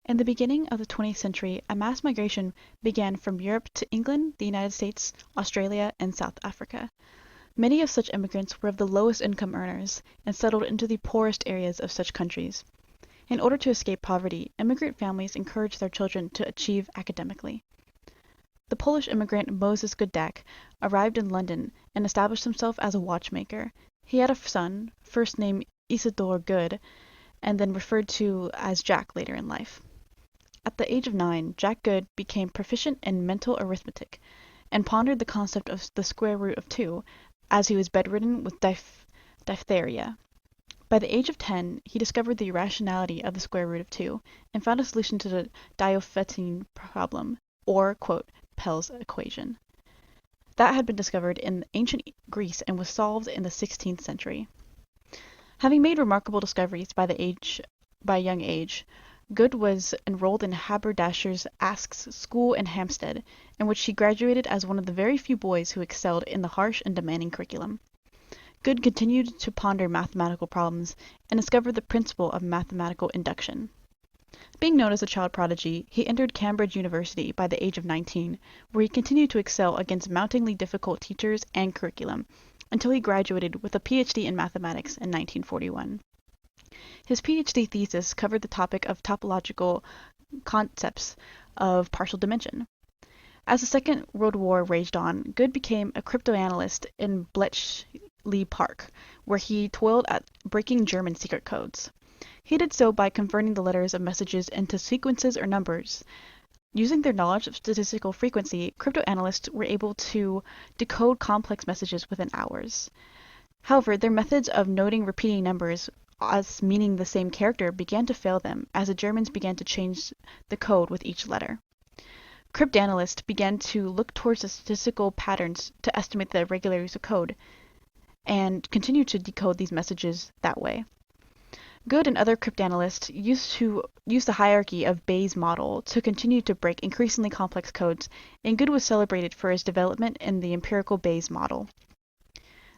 In the beginning of the 20th century, a mass migration began from Europe to England, the United States, Australia, and South Africa. Many of such immigrants were of the lowest income earners and settled into the poorest areas of such countries. In order to escape poverty, immigrant families encouraged their children to achieve academically. The Polish immigrant Moses Gudak arrived in London and established himself as a watchmaker. He had a son, first named Isidor Good, and then referred to as Jack later in life. At the age of 9, Jack Good became proficient in mental arithmetic and pondered the concept of the square root of 2 as he was bedridden with diphtheria. By the age of 10, he discovered the irrationality of the square root of 2 and found a solution to the Diophantine problem, or, quote, Pell's equation. That had been discovered in ancient Greece and was solved in the 16th century. Having made remarkable discoveries by a young age, Good was enrolled in Haberdasher's Aske's school in Hampstead, in which he graduated as one of the very few boys who excelled in the harsh and demanding curriculum. Good continued to ponder mathematical problems and discovered the principle of mathematical induction. Being known as a child prodigy, he entered Cambridge University by the age of 19, where he continued to excel against mountingly difficult teachers and curriculum, until he graduated with a PhD in mathematics in 1941. His PhD thesis covered the topic of topological concepts of partial dimension. As the Second World War raged on, Good became a cryptanalyst in Bletchley Park, where he toiled at breaking German secret codes. He did so by converting the letters of messages into sequences or numbers. Using their knowledge of statistical frequency, cryptanalysts were able to decode complex messages within hours. However, their methods of noting repeating numbers as meaning the same character began to fail them as the Germans began to change the code with each letter. Cryptanalysts began to look towards the statistical patterns to estimate the irregularities of code, and continued to decode these messages that way. Good and other cryptanalysts used the hierarchy of Bayes' model to continue to break increasingly complex codes, and Good was celebrated for his development in the empirical Bayes model.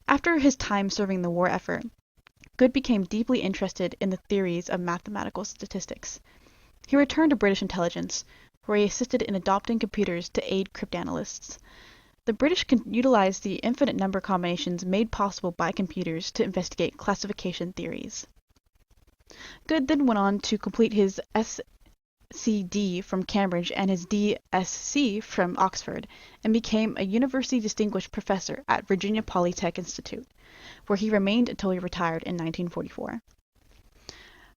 After his time serving the war effort, Good became deeply interested in the theories of mathematical statistics. He returned to British intelligence, where he assisted in adopting computers to aid cryptanalysts. The British utilized the infinite number combinations made possible by computers to investigate classification theories. Good then went on to complete his SCD from Cambridge and his DSc from Oxford, and became a University Distinguished Professor at Virginia Polytech Institute, where he remained until he retired in 1944.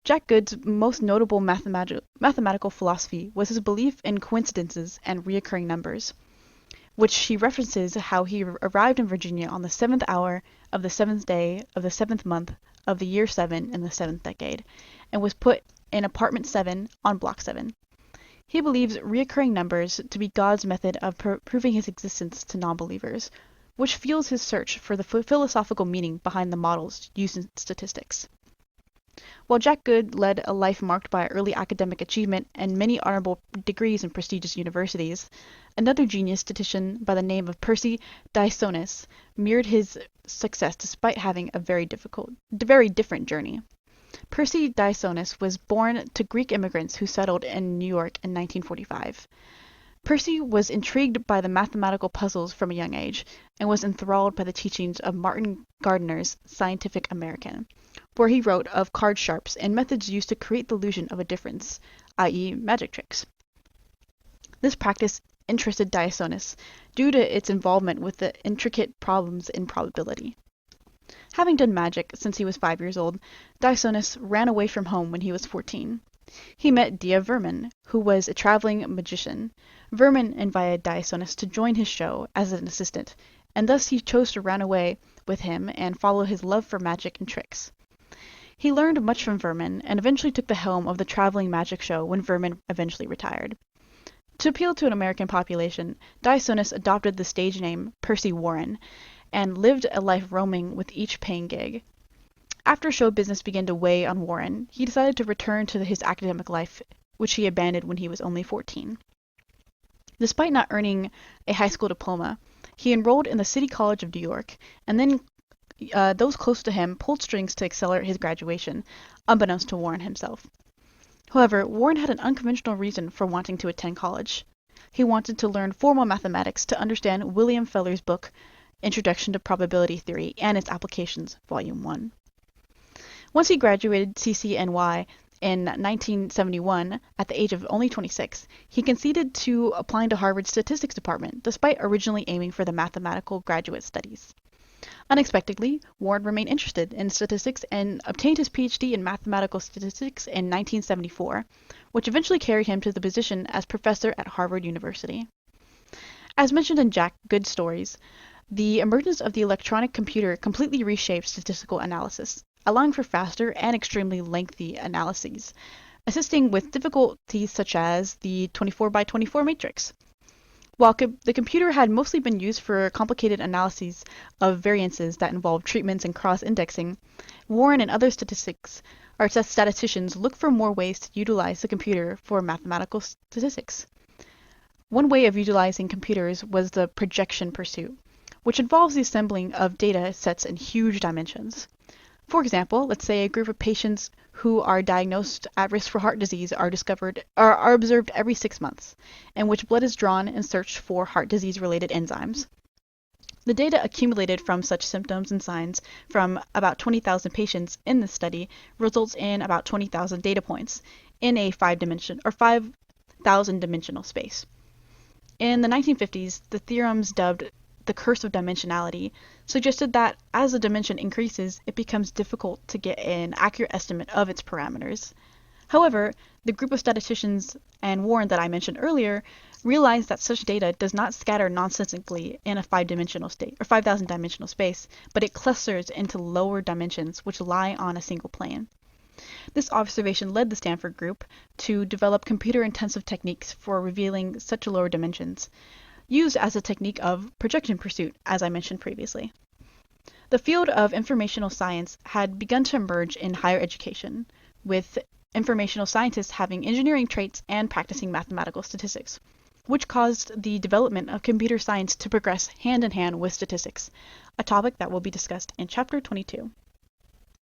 Jack Good's most notable mathematical philosophy was his belief in coincidences and recurring numbers, which he references how he arrived in Virginia on the 7th hour of the 7th day of the 7th month of the year 7 in the 7th decade, and was put in apartment 7 on block 7. He believes recurring numbers to be God's method of proving his existence to non-believers, which fuels his search for the philosophical meaning behind the models used in statistics. While Jack Good led a life marked by early academic achievement and many honorable degrees in prestigious universities, another genius statistician by the name of Percy Diasonis mirrored his success despite having a very different journey. Percy Diasonis was born to Greek immigrants who settled in New York in 1945. Percy was intrigued by the mathematical puzzles from a young age, and was enthralled by the teachings of Martin Gardner's Scientific American, where he wrote of card sharps and methods used to create the illusion of a difference, i.e. magic tricks. This practice interested Diasonis due to its involvement with the intricate problems in probability. Having done magic since he was 5 years old, Diasonis ran away from home when he was 14. He met Dia Verman, who was a traveling magician. Verman invited Diasonis to join his show as an assistant, and thus he chose to run away with him and follow his love for magic and tricks. He learned much from Verman, and eventually took the helm of the traveling magic show when Verman eventually retired. To appeal to an American population, Diasonis adopted the stage name Percy Warren, and lived a life roaming with each paying gig. After show business began to weigh on Warren, he decided to return to his academic life, which he abandoned when he was only 14. Despite not earning a high school diploma, he enrolled in the City College of New York, and then those close to him pulled strings to accelerate his graduation, unbeknownst to Warren himself. However, Warren had an unconventional reason for wanting to attend college. He wanted to learn formal mathematics to understand William Feller's book, Introduction to Probability Theory and its Applications, Volume 1. Once he graduated CCNY in 1971, at the age of only 26, he conceded to applying to Harvard's statistics department, despite originally aiming for the mathematical graduate studies. Unexpectedly, Warren remained interested in statistics and obtained his PhD in mathematical statistics in 1974, which eventually carried him to the position as professor at Harvard University. As mentioned in Jack Good's stories, the emergence of the electronic computer completely reshaped statistical analysis, allowing for faster and extremely lengthy analyses, assisting with difficulties such as the 24 by 24 matrix. While the computer had mostly been used for complicated analyses of variances that involved treatments and cross-indexing, Warren and other statisticians looked for more ways to utilize the computer for mathematical statistics. One way of utilizing computers was the projection pursuit, which involves the assembling of data sets in huge dimensions. For example, let's say a group of patients who are diagnosed at risk for heart disease are observed every 6 months, in which blood is drawn and searched for heart disease-related enzymes. The data accumulated from such symptoms and signs from about 20,000 patients in this study results in about 20,000 data points in a 5,000-dimensional space. In the 1950s, the theorems dubbed the curse of dimensionality suggested that as the dimension increases, it becomes difficult to get an accurate estimate of its parameters. However, the group of statisticians and Warren that I mentioned earlier realized that such data does not scatter nonsensically in a 5,000-dimensional space, but it clusters into lower dimensions which lie on a single plane. This observation led the Stanford group to develop computer-intensive techniques for revealing such lower dimensions, used as a technique of projection pursuit, as I mentioned previously. The field of informational science had begun to emerge in higher education, with informational scientists having engineering traits and practicing mathematical statistics, which caused the development of computer science to progress hand in hand with statistics, a topic that will be discussed in Chapter 22.